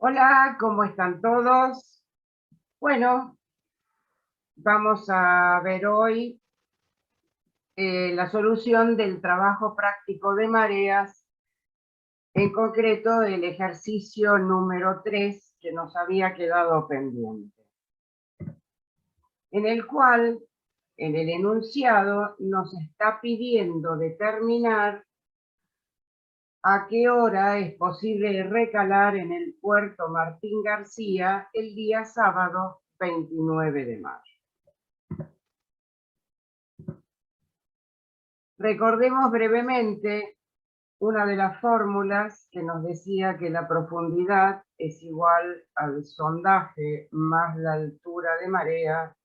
Hola, ¿cómo están todos? Bueno, vamos a ver hoy la solución del trabajo práctico de mareas, en concreto el ejercicio número 3 que nos había quedado pendiente, en el cual en el enunciado nos está pidiendo determinar a qué hora es posible recalar en el puerto Martín García el día sábado 29 de mayo. Recordemos brevemente una de las fórmulas que nos decía que la profundidad es igual al sondaje más la altura de marea,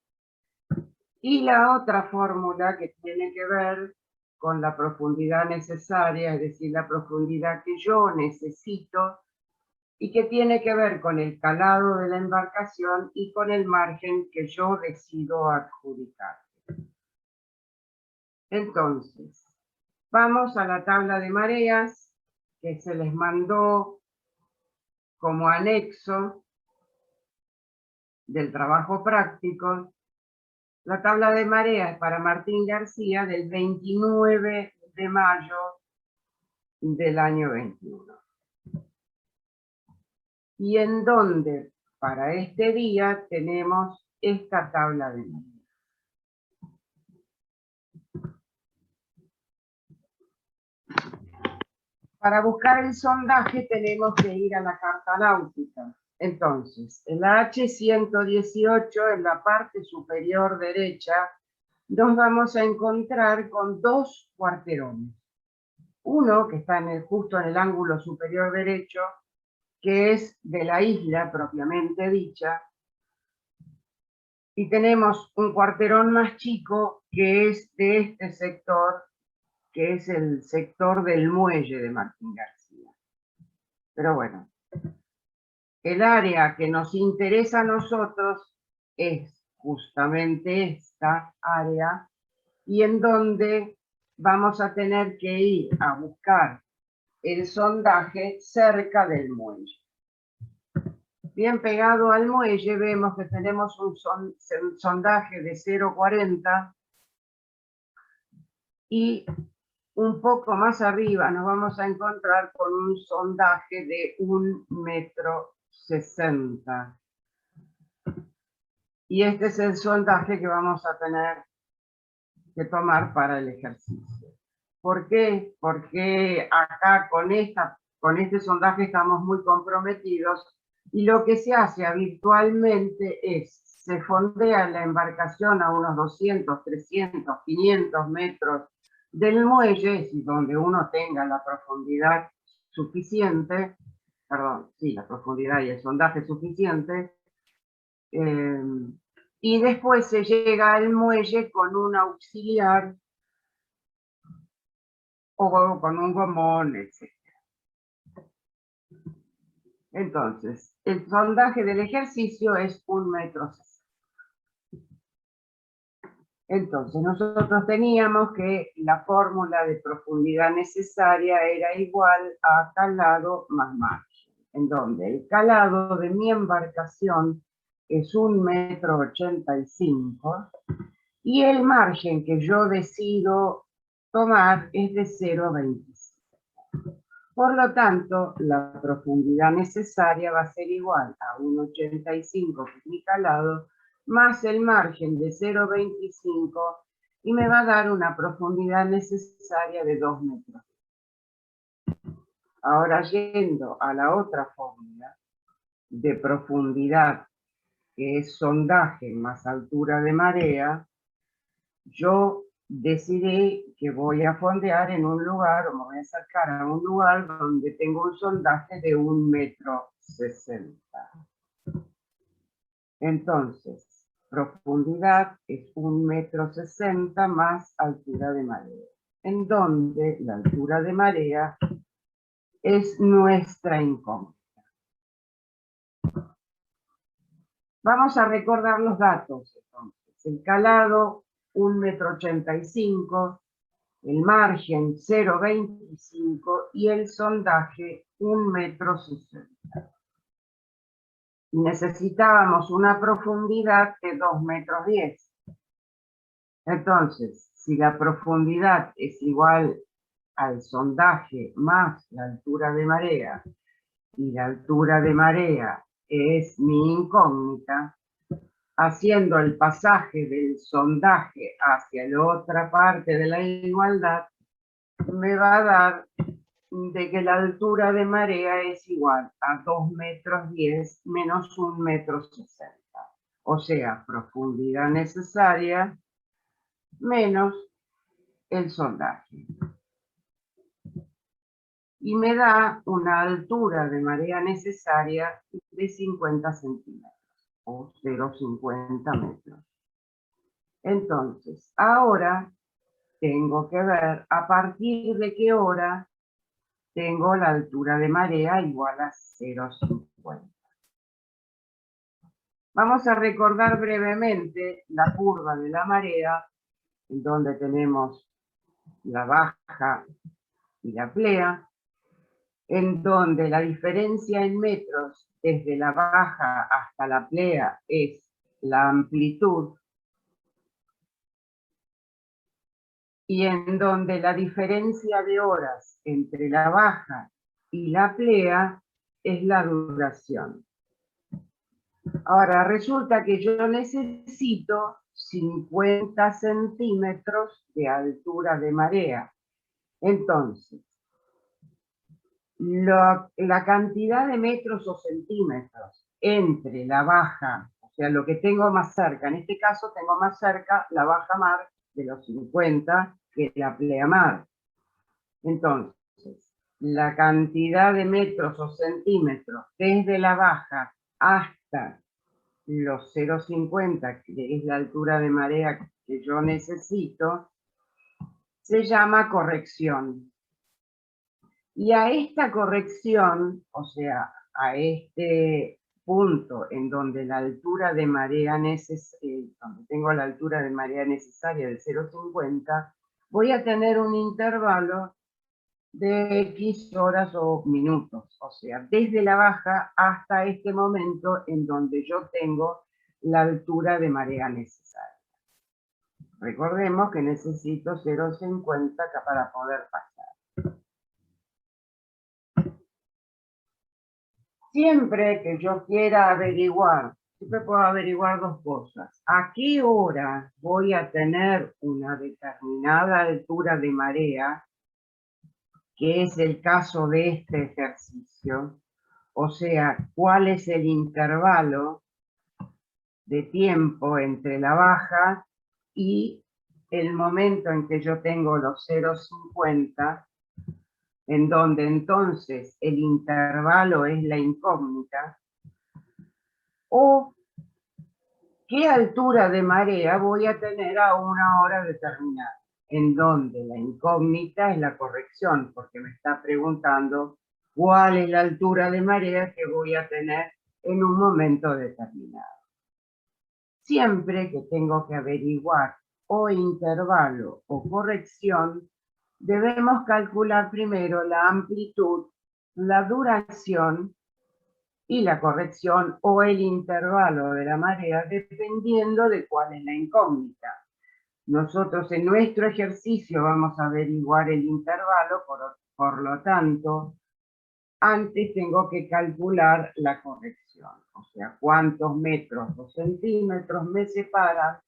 y la otra fórmula que tiene que ver con la profundidad necesaria, es decir, la profundidad que yo necesito y que tiene que ver con el calado de la embarcación y con el margen que yo decido adjudicar. Entonces, vamos a la tabla de mareas que se les mandó como anexo del trabajo práctico. La tabla de mareas para Martín García del 29 de mayo del año 21. Y en donde para este día tenemos esta tabla de mareas. Para buscar el sondaje tenemos que ir a la carta náutica. Entonces, en la H118, en la parte superior derecha, nos vamos a encontrar con dos cuarterones. Uno que está justo en el ángulo superior derecho, que es de la isla propiamente dicha, y tenemos un cuarterón más chico que es de este sector, que es el sector del muelle de Martín García. Pero bueno, el área que nos interesa a nosotros es justamente esta área, y en donde vamos a tener que ir a buscar el sondaje cerca del muelle. Bien pegado al muelle vemos que tenemos un sondaje de 0,40, y un poco más arriba nos vamos a encontrar con un sondaje de 1,60 m. Y este es el sondaje que vamos a tener que tomar para el ejercicio. ¿Por qué? Porque acá con este sondaje estamos muy comprometidos, y lo que se hace habitualmente es, se fondea la embarcación a unos 200, 300, 500 metros del muelle, y donde uno tenga la profundidad suficiente, la profundidad y el sondaje suficiente, y después se llega al muelle con un auxiliar o con un gomón, etc. Entonces, el sondaje del ejercicio es 1,60 m. Entonces, nosotros teníamos que la fórmula de profundidad necesaria era igual a calado más margen, en donde el calado de mi embarcación es 1,85 m, y el margen que yo decido tomar es de 0,25. Por lo tanto, la profundidad necesaria va a ser igual a 1,85, que es mi calado, más el margen de 0,25, y me va a dar una profundidad necesaria de 2 metros. Ahora, yendo a la otra fórmula de profundidad, que es sondaje más altura de marea, yo decidí que voy a fondear en un lugar, o me voy a acercar a un lugar donde tengo un sondaje de 1,60 m. Entonces, profundidad es 1,60 m más altura de marea, en donde la altura de marea es nuestra incógnita. Vamos a recordar los datos, entonces. El calado, 1,85 m, el margen 0,25 y el sondaje 1,60 m. y necesitábamos una profundidad de 2,10 metros. Entonces, si la profundidad es igual al sondaje más la altura de marea, y la altura de marea es mi incógnita, haciendo el pasaje del sondaje hacia la otra parte de la igualdad, me va a dar de que la altura de marea es igual a 2,10 metros menos 1,60 metros. O sea, profundidad necesaria menos el sondaje. Y me da una altura de marea necesaria de 50 centímetros o 0,50 metros. Entonces, ahora tengo que ver a partir de qué hora tengo la altura de marea igual a 0,50. Vamos a recordar brevemente la curva de la marea, en donde tenemos la baja y la plea, en donde la diferencia en metros desde la baja hasta la plea es la amplitud, y en donde la diferencia de horas entre la baja y la plea es la duración. Ahora, resulta que yo necesito 50 centímetros de altura de marea. Entonces, la cantidad de metros o centímetros entre la baja, o sea, lo que tengo más cerca, en este caso tengo más cerca la baja mar de los 50 que la pleamar. Entonces, la cantidad de metros o centímetros desde la baja hasta los 0,50, que es la altura de marea que yo necesito, se llama corrección. Y a esta corrección, o sea, a este punto en donde la altura de marea donde tengo la altura de marea necesaria de 0,50, voy a tener un intervalo de X horas o minutos, o sea, desde la baja hasta este momento en donde yo tengo la altura de marea necesaria. Recordemos que necesito 0,50 para poder pasar. Siempre que yo quiera averiguar, siempre puedo averiguar dos cosas. ¿A qué hora voy a tener una determinada altura de marea? Que es el caso de este ejercicio. O sea, ¿cuál es el intervalo de tiempo entre la baja y el momento en que yo tengo los 0,50, en donde entonces el intervalo es la incógnita? ¿O qué altura de marea voy a tener a una hora determinada? En donde la incógnita es la corrección, porque me está preguntando cuál es la altura de marea que voy a tener en un momento determinado. Siempre que tengo que averiguar o intervalo o corrección, debemos calcular primero la amplitud, la duración y la corrección o el intervalo de la marea, dependiendo de cuál es la incógnita. Nosotros en nuestro ejercicio vamos a averiguar el intervalo, por lo tanto, antes tengo que calcular la corrección, o sea, cuántos metros o centímetros me separan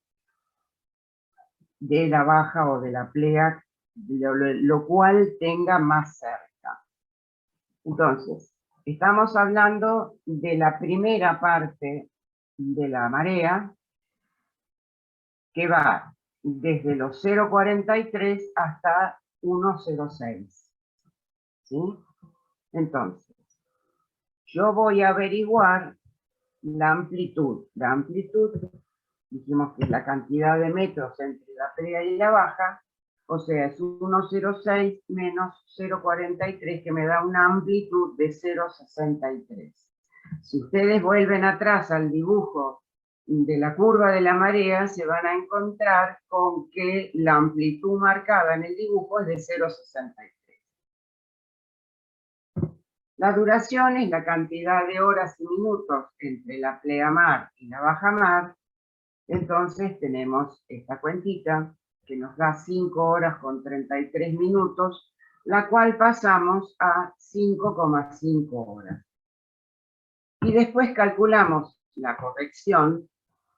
de la baja o de la plea, lo cual tenga más cerca. Entonces, estamos hablando de la primera parte de la marea, que va desde los 0,43 hasta 1,06. ¿Sí? Entonces, yo voy a averiguar la amplitud. La amplitud, dijimos que es la cantidad de metros entre la plea y la baja, o sea, es 1,06 menos 0,43, que me da una amplitud de 0,63. Si ustedes vuelven atrás al dibujo de la curva de la marea, se van a encontrar con que la amplitud marcada en el dibujo es de 0,63. La duración es la cantidad de horas y minutos entre la pleamar y la bajamar. Entonces tenemos esta cuentita que nos da 5 horas con 33 minutos, la cual pasamos a 5,5 horas. Y después calculamos la corrección,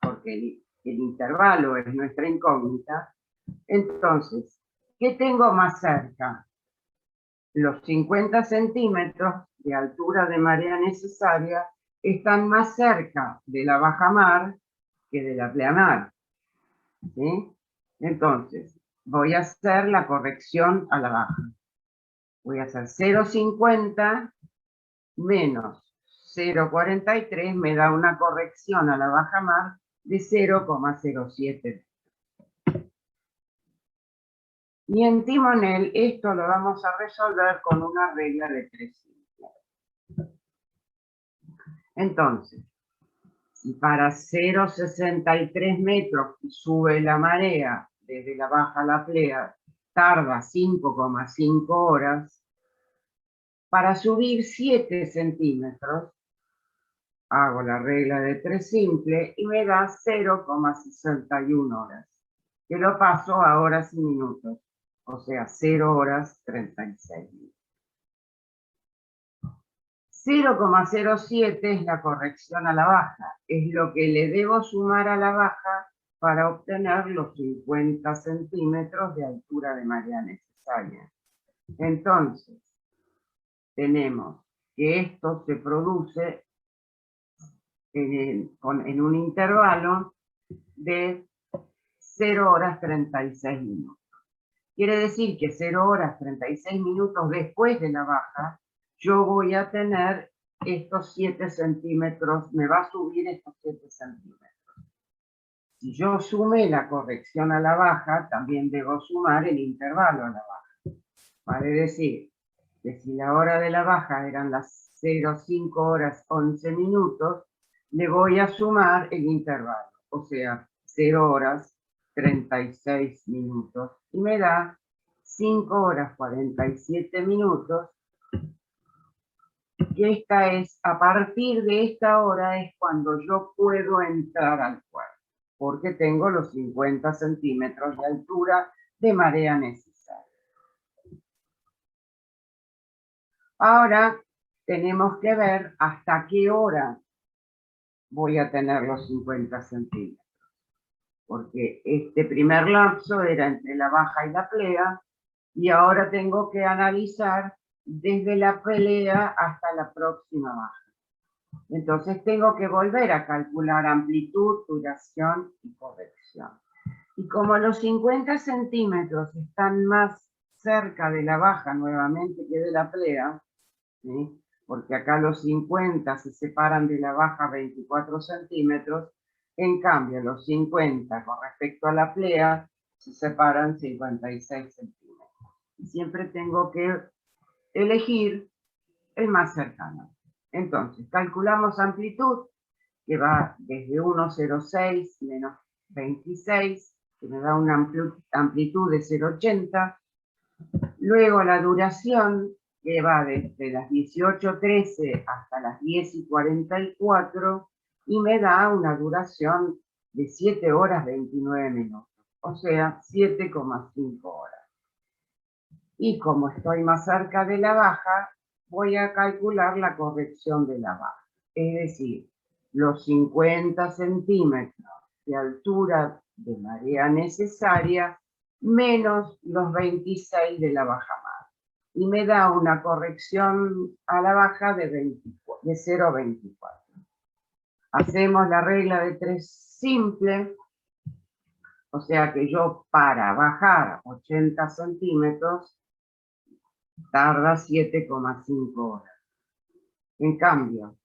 porque el intervalo es nuestra incógnita. Entonces, ¿qué tengo más cerca? Los 50 centímetros de altura de marea necesaria están más cerca de la bajamar que de la pleamar, ¿sí? Entonces, voy a hacer la corrección a la baja. Voy a hacer 0,50 menos 0,43 me da una corrección a la bajamar de 0,07. Y en timonel esto lo vamos a resolver con una regla de 3 simples. Entonces, si para 0,63 metros que sube la marea desde la baja a la plea tarda 5,5 horas, para subir 7 centímetros hago la regla de 3 simple y me da 0,61 horas, que lo paso a horas y minutos, o sea, 0 horas 36 minutos. 0,07 es la corrección a la baja, es lo que le debo sumar a la baja para obtener los 50 centímetros de altura de marea necesaria. Entonces, tenemos que esto se produce en un intervalo de 0 horas 36 minutos. Quiere decir que 0 horas 36 minutos después de la baja, yo voy a tener estos 7 centímetros, me va a subir estos 7 centímetros. Si yo sumé la corrección a la baja, también debo sumar el intervalo a la baja. Vale decir que si la hora de la baja eran las 0,5 horas 11 minutos, le voy a sumar el intervalo, o sea, 0 horas 36 minutos, y me da 5 horas 47 minutos, y esta es, a partir de esta hora es cuando yo puedo entrar al cuerpo, porque tengo los 50 centímetros de altura de marea necesaria. Ahora tenemos que ver hasta qué hora voy a tener los 50 centímetros, porque este primer lapso era entre la baja y la plea, y ahora tengo que analizar desde la plea hasta la próxima baja. Entonces tengo que volver a calcular amplitud, duración y corrección. Y como los 50 centímetros están más cerca de la baja nuevamente que de la plea, ¿sí? Porque acá los 50 se separan de la baja 24 centímetros, en cambio los 50 con respecto a la plea se separan 56 centímetros. Y siempre tengo que elegir el más cercano. Entonces, calculamos amplitud, que va desde 1,06 menos 26, que me da una amplitud de 0,80. Luego la duración, que va desde las 18:13 hasta las 10:44, y me da una duración de 7 horas 29 minutos, o sea, 7,5 horas. Y como estoy más cerca de la baja, voy a calcular la corrección de la baja. Es decir, los 50 centímetros de altura de marea necesaria menos los 26 de la bajamar. Y me da una corrección a la baja de 0,24. Hacemos la regla de 3 simple, o sea que yo para bajar 80 centímetros tarda 7,5 horas. En cambio,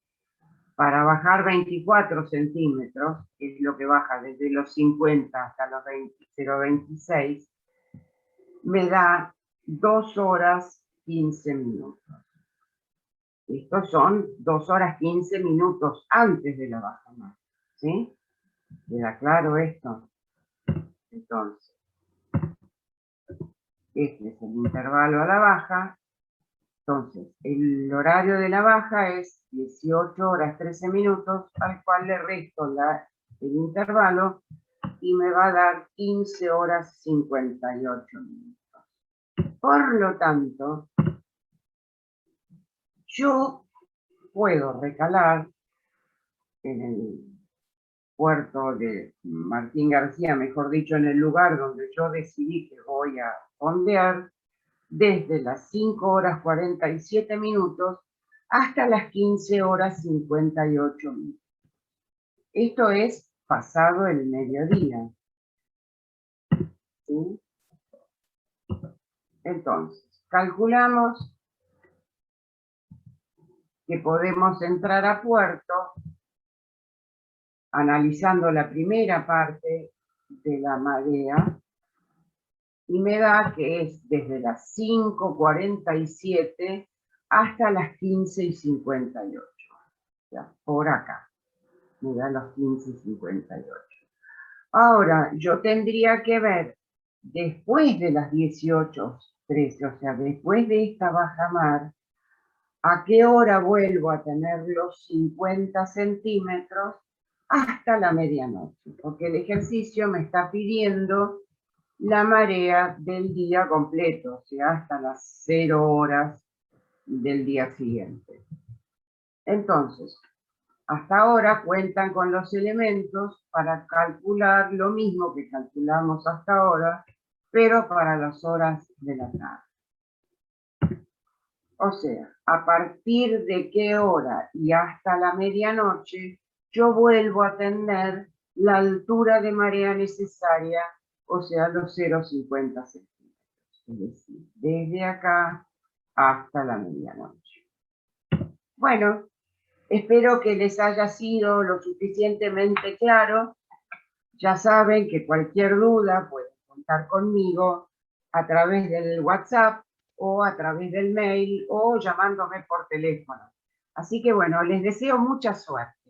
para bajar 24 centímetros, que es lo que baja desde los 50 hasta los 0,26, me da 2 horas 15 minutos. Estos son 2 horas 15 minutos antes de la bajamar, ¿sí? ¿Queda claro esto? Entonces, este es el intervalo a la baja, Entonces, el horario de la baja es 18 horas 13 minutos, al cual le resto el intervalo y me va a dar 15 horas 58 minutos. Por lo tanto, yo puedo recalar en el puerto de Martín García, mejor dicho, en el lugar donde yo decidí que voy a fondear, desde las 5 horas 47 minutos hasta las 15 horas 58 minutos. Esto es pasado el mediodía. ¿Sí? Entonces, calculamos que podemos entrar a puerto analizando la primera parte de la marea y me da que es desde las 5:47 hasta las 15:58. O sea, por acá. Me da los 15:58. Ahora, yo tendría que ver después de las 18:13, o sea, después de esta bajamar, a qué hora vuelvo a tener los 50 centímetros hasta la medianoche, porque el ejercicio me está pidiendo la marea del día completo, o sea, hasta las 0 horas del día siguiente. Entonces, hasta ahora cuentan con los elementos para calcular lo mismo que calculamos hasta ahora, pero para las horas de la tarde. O sea, a partir de qué hora y hasta la medianoche, yo vuelvo a tener la altura de marea necesaria, o sea, los 0,50 centímetros. Es decir, desde acá hasta la medianoche. Bueno, espero que les haya sido lo suficientemente claro. Ya saben que cualquier duda pueden contar conmigo a través del WhatsApp o a través del mail o llamándome por teléfono. Así que bueno, les deseo mucha suerte.